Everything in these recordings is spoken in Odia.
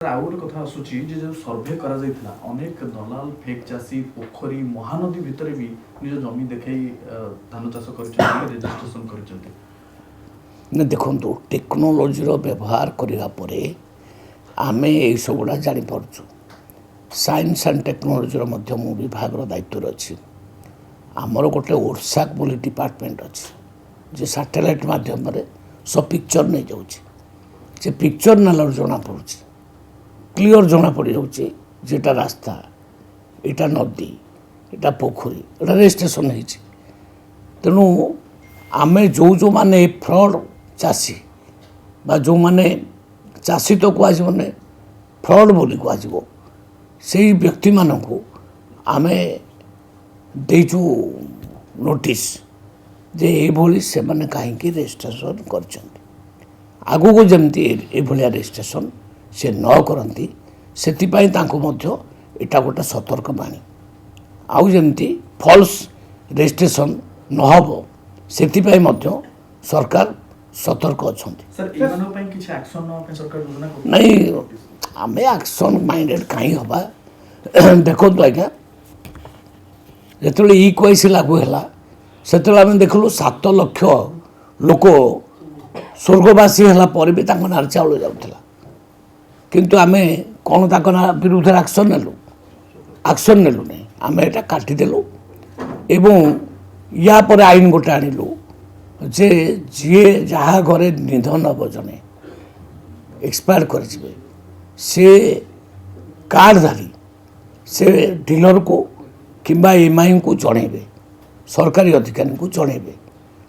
ଆଉ ଗୋଟେ କଥା ଆସୁଛି ଯେ ଯେଉଁ ସର୍ଭେ କରାଯାଇଥିଲା ଅନେକ ଦଲାଲ ଫେକ୍ ଚାଷୀ ପୋଖରୀ ମହାନଦୀ ଭିତରେ ବି ନିଜ ଜମି ଦେଖାଇ ଧାନ ଚାଷ କରିଛନ୍ତି ରେଜିଷ୍ଟ୍ରେସନ କରିଛନ୍ତି। ନା ଦେଖନ୍ତୁ ଟେକ୍ନୋଲୋଜିର ବ୍ୟବହାର କରିବା ପରେ ଆମେ ଏଇସବୁଗୁଡ଼ା ଜାଣିପାରୁଛୁ। ସାଇନ୍ସ ଆଣ୍ଡ ଟେକ୍ନୋଲୋଜିର ମଧ୍ୟ ମୁଁ ବିଭାଗର ଦାୟିତ୍ୱରେ ଅଛି। ଆମର ଗୋଟେ ଓଡ୍ସାକ୍ ବୋଲି ଡିପାର୍ଟମେଣ୍ଟ ଅଛି ଯେ ସାଟେଲାଇଟ୍ ମାଧ୍ୟମରେ ସବୁ ପିକ୍ଚର ନେଇଯାଉଛି। ସେ ପିକ୍ଚର ନେଲାରୁ ଜଣାପଡ଼ୁଛି, କ୍ଲିଅର ଜଣାପଡ଼ିଯାଉଛି ଯେ ଏଇଟା ରାସ୍ତା, ଏଇଟା ନଦୀ, ଏଇଟା ପୋଖରୀ, ଏଇଟା ରେଜିଷ୍ଟ୍ରେସନ ହେଇଛି। ତେଣୁ ଆମେ ଯେଉଁମାନେ ଫ୍ରଡ୍ ଚାଷୀ ବା ଯେଉଁମାନେ ଚାଷୀ ତ କୁହାଯିବନି, ଫ୍ରଡ୍ ବୋଲି କୁହାଯିବ, ସେଇ ବ୍ୟକ୍ତିମାନଙ୍କୁ ଆମେ ଦେଇଛୁ ନୋଟିସ୍ ଯେ ଏଇଭଳି ସେମାନେ କାହିଁକି ରେଜିଷ୍ଟ୍ରେସନ କରିଛନ୍ତି। ଆଗକୁ ଯେମିତି ଏଭଳିଆ ରେଜିଷ୍ଟ୍ରେସନ ସେ ନ କରନ୍ତି ସେଥିପାଇଁ ତାଙ୍କୁ ମଧ୍ୟ ଏଇଟା ଗୋଟେ ସତର୍କବାଣୀ। ଆଉ ଯେମିତି ଫଲ୍ସ ରେଜିଷ୍ଟ୍ରେସନ ନହେବ ସେଥିପାଇଁ ମଧ୍ୟ ସରକାର ସତର୍କ ଅଛନ୍ତି। ନାଇଁ ଆମେ ଆକ୍ସନ୍ ମାଇଣ୍ଡେଡ୍ କାହିଁ ହେବା। ଦେଖନ୍ତୁ ଆଜ୍ଞା, ଯେତେବେଳେ E-KYC ଲାଗୁ ହେଲା ସେତେବେଳେ ଆମେ ଦେଖିଲୁ 7 ଲକ୍ଷ ଲୋକ ସ୍ୱର୍ଗବାସୀ ହେଲା ପରେ ବି ତାଙ୍କ ନାଁରେ ଚାଉଳ ଯାଉଥିଲା। କିନ୍ତୁ ଆମେ କ'ଣ ତାଙ୍କ ନାଁ ବିରୁଦ୍ଧରେ ଆକ୍ସନ୍ ନେଲୁ ନାହିଁ। ଆମେ ଏଇଟା କାଟିଦେଲୁ ଏବଂ ୟା ପରେ ଆଇନ ଗୋଟେ ଆଣିଲୁ ଯେ ଯିଏ ଯାହା ଘରେ ନିଧନ ହେବ ଜଣେ ଏକ୍ସପାୟାର କରିଯିବେ, ସେ କାର୍ଡ଼ଧାରୀ ସେ ଡିଲରକୁ କିମ୍ବା MIଙ୍କୁ ଜଣେଇବେ, ସରକାରୀ ଅଧିକାରୀଙ୍କୁ ଜଣେଇବେ।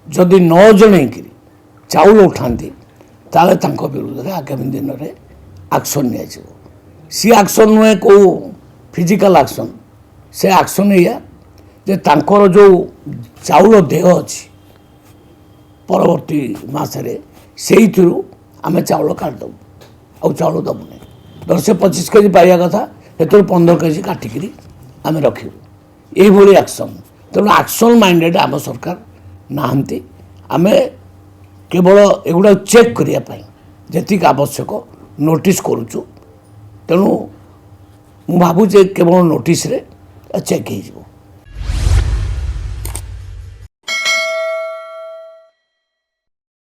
ଯଦି ନ ଜଣେଇକିରି ଚାଉଳ ଉଠାନ୍ତି ତାହେଲେ ତାଙ୍କ ବିରୁଦ୍ଧରେ ଆଗାମୀ ଦିନରେ ଆକ୍ସନ୍ ନିଆଯିବ। ସେ ଆକ୍ସନ୍ ନୁହେଁ କେଉଁ ଫିଜିକାଲ୍ ଆକ୍ସନ୍, ସେ ଆକ୍ସନ୍ ଏଇଆ ଯେ ତାଙ୍କର ଯେଉଁ ଚାଉଳ ଦେହ ଅଛି ପରବର୍ତ୍ତୀ ମାସରେ ସେଇଥିରୁ ଆମେ ଚାଉଳ କାଟିଦେବୁ, ଆଉ ଚାଉଳ ଦେବୁନି। ଧର ସେ 25 କେଜି ପାଇବା କଥା ସେଥିରୁ 15 କେଜି କାଟିକିରି ଆମେ ରଖିବୁ, ଏଇଭଳି ଆକ୍ସନ୍। ତେଣୁ ଆକ୍ସନ୍ ମାଇଣ୍ଡେଡ୍ ଆମ ସରକାର ନାହାନ୍ତି। ଆମେ କେବଳ ଏଗୁଡ଼ା ଚେକ୍ କରିବା ପାଇଁ ଯେତିକି ଆବଶ୍ୟକ ନୋଟିସ୍ କରୁଛୁ। ତେଣୁ ମୁଁ ଭାବୁଛି କେବଳ ନୋଟିସ୍ରେ ଚେକ୍ ହେଇଯିବ।